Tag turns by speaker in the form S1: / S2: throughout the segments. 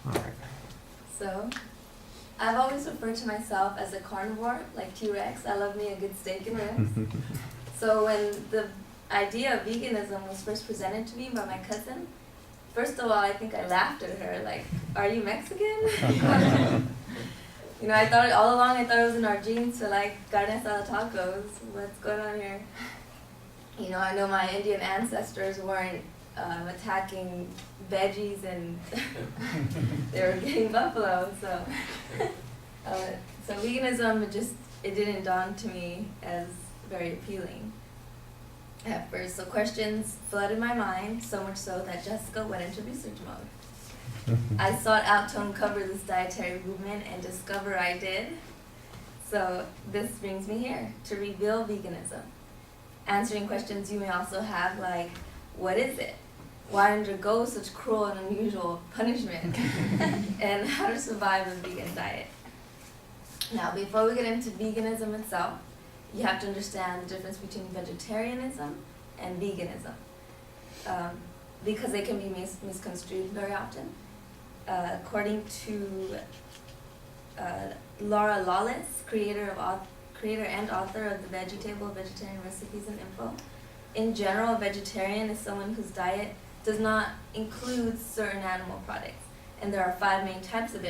S1: All right.
S2: So, I've always referred to myself as a carnivore, like T-Rex. I love me a good steak and ribs. So when the idea of veganism was first presented to me by my cousin, first of all, I think I laughed at her, like, are you Mexican? You know, all along I thought it was in our genes to like carne asada tacos. What's going on here? You know, I know my Indian ancestors weren't attacking veggies and they were getting buffalo, so so veganism it didn't dawn to me as very appealing at first. So questions flooded my mind, so much so that Jessica went into research mode. I sought out to uncover this dietary movement and discover I did. So this brings me here to reveal veganism, answering questions you may also have, like, what is it? Why undergo such cruel and unusual punishment? And how to survive a vegan diet. Now, before we get into veganism itself, you have to understand the difference between vegetarianism and veganism, because they can be misconstrued very often. According to Laura Lawless, creator and author of the Veggie Table of Vegetarian Recipes and Info, in general, a vegetarian is someone whose diet does not include certain animal products, and there are 5 main types of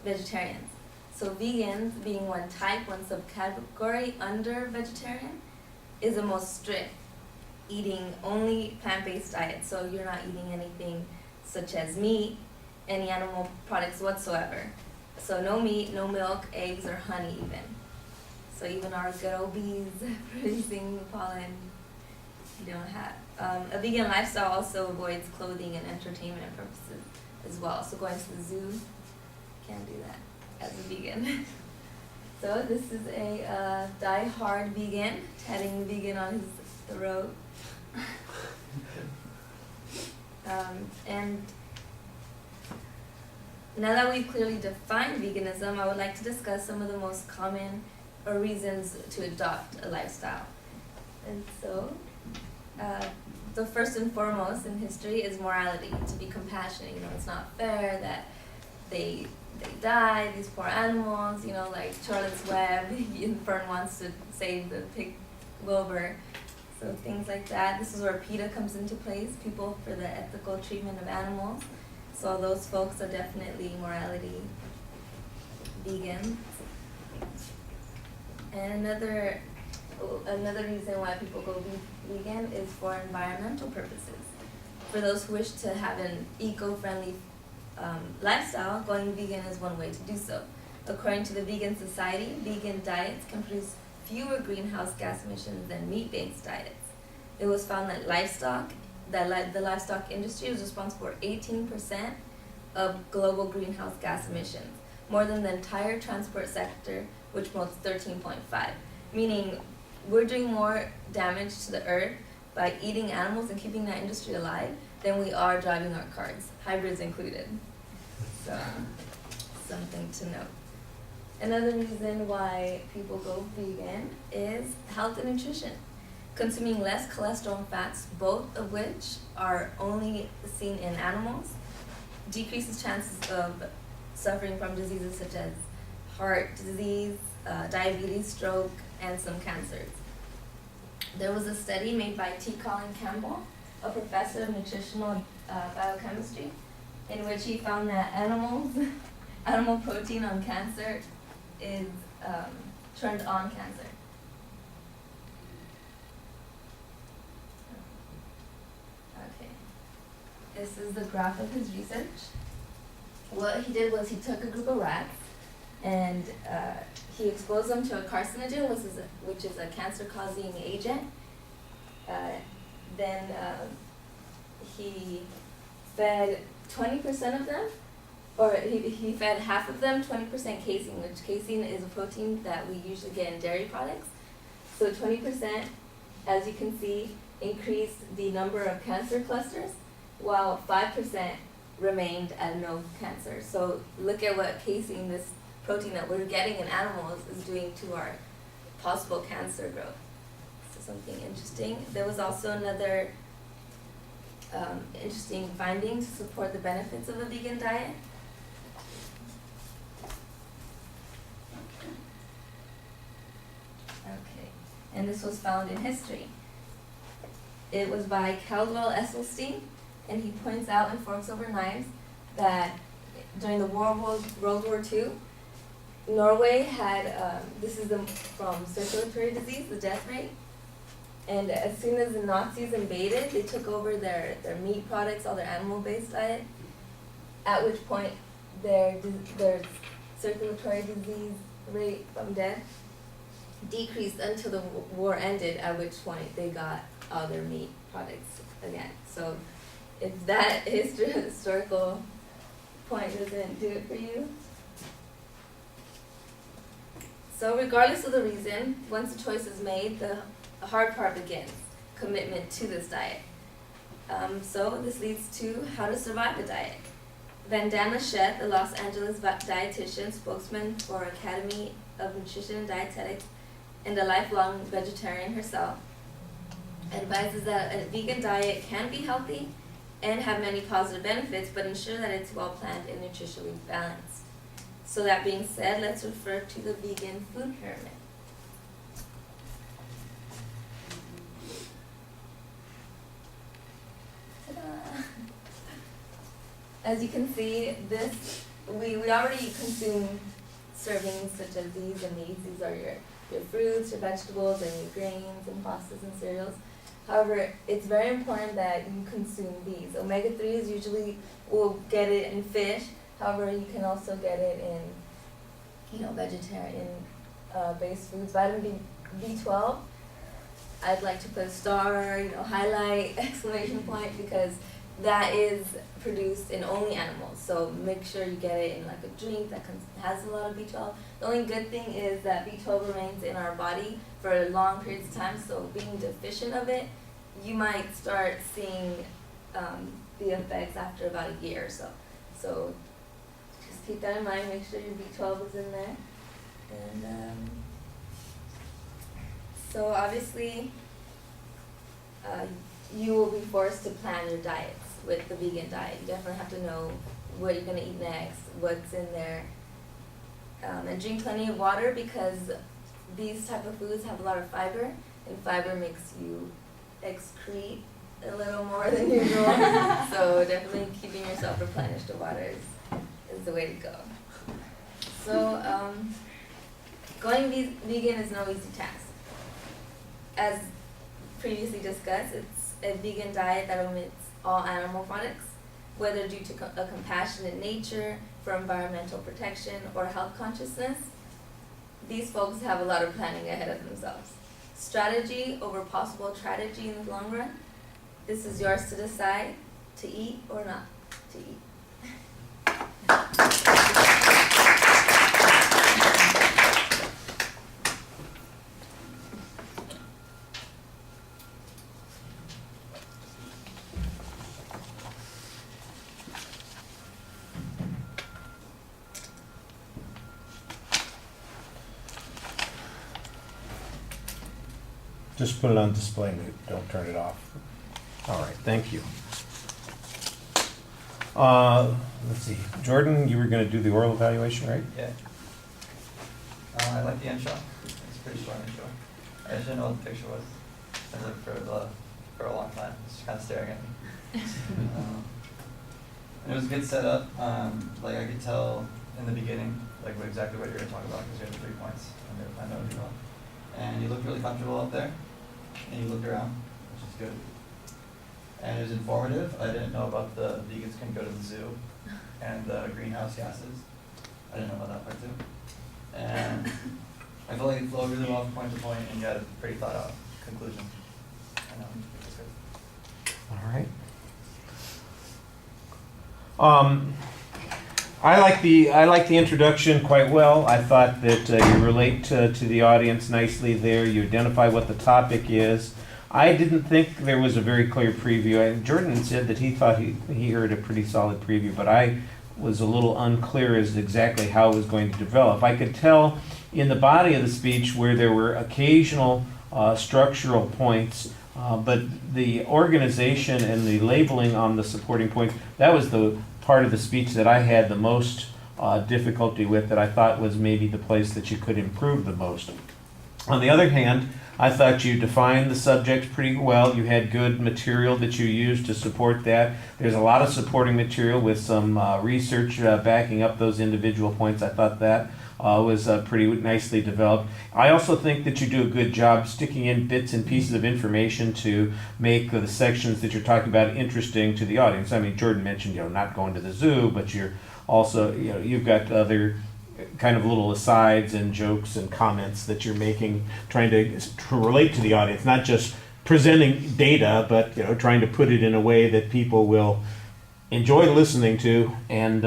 S2: vegetarians. So vegans, being one type, one subcategory under vegetarian, is the most strict, eating only plant-based diet. So you're not eating anything such as meat, any animal products whatsoever. So no meat, no milk, eggs, or honey even. So even our good old bees producing pollen, you don't have. A vegan lifestyle also avoids clothing and entertainment purposes as well. So going to the zoo, can't do that as a vegan. So this is a die-hard vegan, tatting vegan on his throat. And now that we've clearly defined veganism, I would like to discuss some of the most common reasons to adopt a lifestyle. And so, the first and foremost in history is morality, to be compassionate. You know, it's not fair that they die, these poor animals, you know, like Charlotte's Web, Fern wants to save the pig Wilbur. So things like that. This is where PETA comes into place, People for the Ethical Treatment of Animals. So those folks are definitely morality vegans. And another reason why people go vegan is for environmental purposes. For those who wish to have an eco-friendly lifestyle, going vegan is one way to do so. According to the Vegan Society, vegan diets can produce fewer greenhouse gas emissions than meat-based diets. It was found that the livestock industry is responsible for 18% of global greenhouse gas emissions, more than the entire transport sector, which promotes 13.5, meaning we're doing more damage to the earth by eating animals and keeping that industry alive than we are driving our cars, hybrids included. So, something to note. Another reason why people go vegan is health and nutrition. Consuming less cholesterol and fats, both of which are only seen in animals, decreases chances of suffering from diseases such as heart disease, diabetes, stroke, and some cancers. There was a study made by T. Colin Campbell, a professor of nutritional biochemistry, in which he found that animal protein on cancer is turned on cancer. Okay, this is the graph of his research. What he did was he took a group of rats and he exposed them to a carcinogen, which is a cancer-causing agent. Then he fed 20% of them, or he fed half of them 20% casein, which casein is a protein that we usually get in dairy products. So 20%, as you can see, increased the number of cancer clusters, while 5% remained at no cancer. So look at what casein, this protein that we're getting in animals, is doing to our possible cancer growth. So something interesting. There was also another interesting findings to support the benefits of a vegan diet. Okay, and this was found in history. It was by Caldwell Esselstyn, and he points out in Forks Over Knives that during the World War II, Norway had, this is from circulatory disease, the death rate, and as soon as the Nazis invaded, they took over their meat products, all their animal-based diet, at which point their circulatory disease rate from death decreased until the war ended, at which point they got all their meat products again. So if that historical point doesn't do it for you. So regardless of the reason, once the choice is made, the hard part begins, commitment to this diet. So this leads to how to survive a diet. Vandana Sheth, the Los Angeles dietitian, spokesman for Academy of Nutrition and Dietetics, and a lifelong vegetarian herself, advises that a vegan diet can be healthy and have many positive benefits, but ensure that it's well planned and nutritionally balanced. So that being said, let's refer to the vegan food pyramid. Ta-da! As you can see, we already consume servings such as these and these. These are your fruits, your vegetables, and your grains and pastas and cereals. However, it's very important that you consume these. Omega-3s usually will get it in fish. However, you can also get it in, vegetarian based foods. Vitamin B12, I'd like to put a star, highlight, exclamation point, because that is produced in only animals. So make sure you get it in like a drink that has a lot of B12. The only good thing is that B12 remains in our body for long periods of time, so being deficient of it, you might start seeing the effects after about a year or so. So just keep that in mind, make sure your B12 is in there. And so obviously you will be forced to plan your diets with the vegan diet. You definitely have to know what you're going to eat next, what's in there, and drink plenty of water, because these type of foods have a lot of fiber, and fiber makes you excrete a little more than usual. So definitely keeping yourself replenished with water is the way to go. So going vegan is no easy task. As previously discussed, it's a vegan diet that omits all animal products, whether due to a compassionate nature, for environmental protection, or health consciousness. These folks have a lot of planning ahead of themselves. Strategy over possible tragedy in the long run. This is yours to decide, to eat or not to eat.
S1: Just put it on display mute, don't turn it off. All right, thank you. Let's see, Jordan, you were going to do the oral evaluation, right?
S3: Yeah. I like the intro. It's a pretty short intro. I just didn't know what the picture was. I looked for a long time. It's just kind of staring at me. And it was a good setup. Like I could tell in the beginning, like exactly what you're going to talk about, because you had the 3 points and they planned out really well. And you looked really comfortable up there, and you looked around, which is good. And it was informative. I didn't know about the vegans can go to the zoo and the greenhouse gases. I didn't know about that part too. And I feel like it flowed really well from point to point, and you had a pretty thought out conclusion. And it's good.
S1: All right. I like the introduction quite well. I thought that you relate to the audience nicely there. You identify what the topic is. I didn't think there was a very clear preview. Jordan said that he thought he heard a pretty solid preview, but I was a little unclear as to exactly how it was going to develop. I could tell in the body of the speech where there were occasional structural points But the organization and the labeling on the supporting points, that was the part of the speech that I had the most difficulty with, that I thought was maybe the place that you could improve the most. On the other hand, I thought you defined the subject pretty well. You had good material that you used to support that. There's a lot of supporting material with some research backing up those individual points. I thought that was pretty nicely developed. I also think that you do a good job sticking in bits and pieces of information to make the sections that you're talking about interesting to the audience. I mean, Jordan mentioned, not going to the zoo, but you're also, you've got other kind of little asides and jokes and comments that you're making, trying to relate to the audience, not just presenting data, but trying to put it in a way that people will enjoy listening to and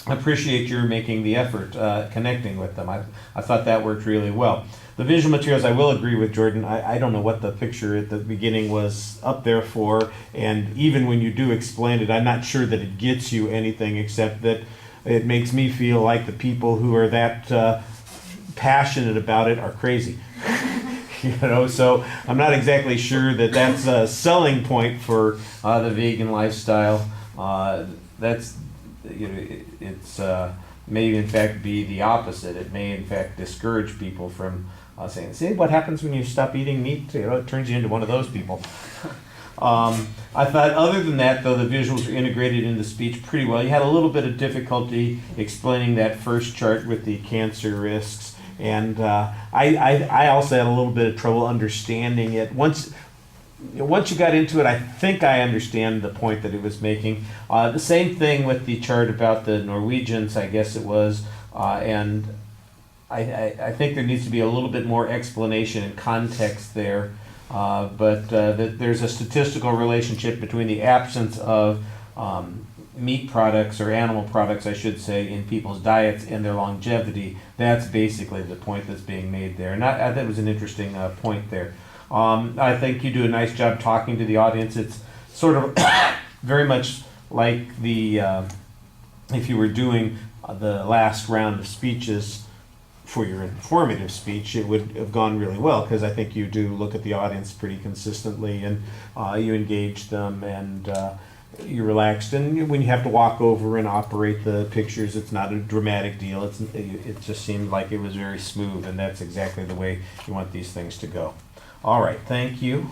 S1: appreciate your making the effort connecting with them. I thought that worked really well. The visual materials, I will agree with Jordan. I don't know what the picture at the beginning was up there for, and even when you do explain it, I'm not sure that it gets you anything except that it makes me feel like the people who are that passionate about it are crazy. So I'm not exactly sure that that's a selling point for the vegan lifestyle. That's it's may in fact be the opposite. It may in fact discourage people from saying, "See what happens when you stop eating meat? It turns you into one of those people." I thought, other than that, though, the visuals are integrated into speech pretty well. You had a little bit of difficulty explaining that first chart with the cancer risks, and I also had a little bit of trouble understanding it. Once you got into it, I think I understand the point that it was making. The same thing with the chart about the Norwegians, I guess it was, and I think there needs to be a little bit more explanation and context there. But that there's a statistical relationship between the absence of meat products, or animal products, I should say, in people's diets and their longevity. That's basically the point that's being made there. And I thought it was an interesting point there. I think you do a nice job talking to the audience. It's sort of very much like if you were doing the last round of speeches for your informative speech, it would have gone really well, because I think you do look at the audience pretty consistently, and you engage them, and you're relaxed. And when you have to walk over and operate the pictures, it's not a dramatic deal. It just seemed like it was very smooth, and that's exactly the way you want these things to go. All right, thank you.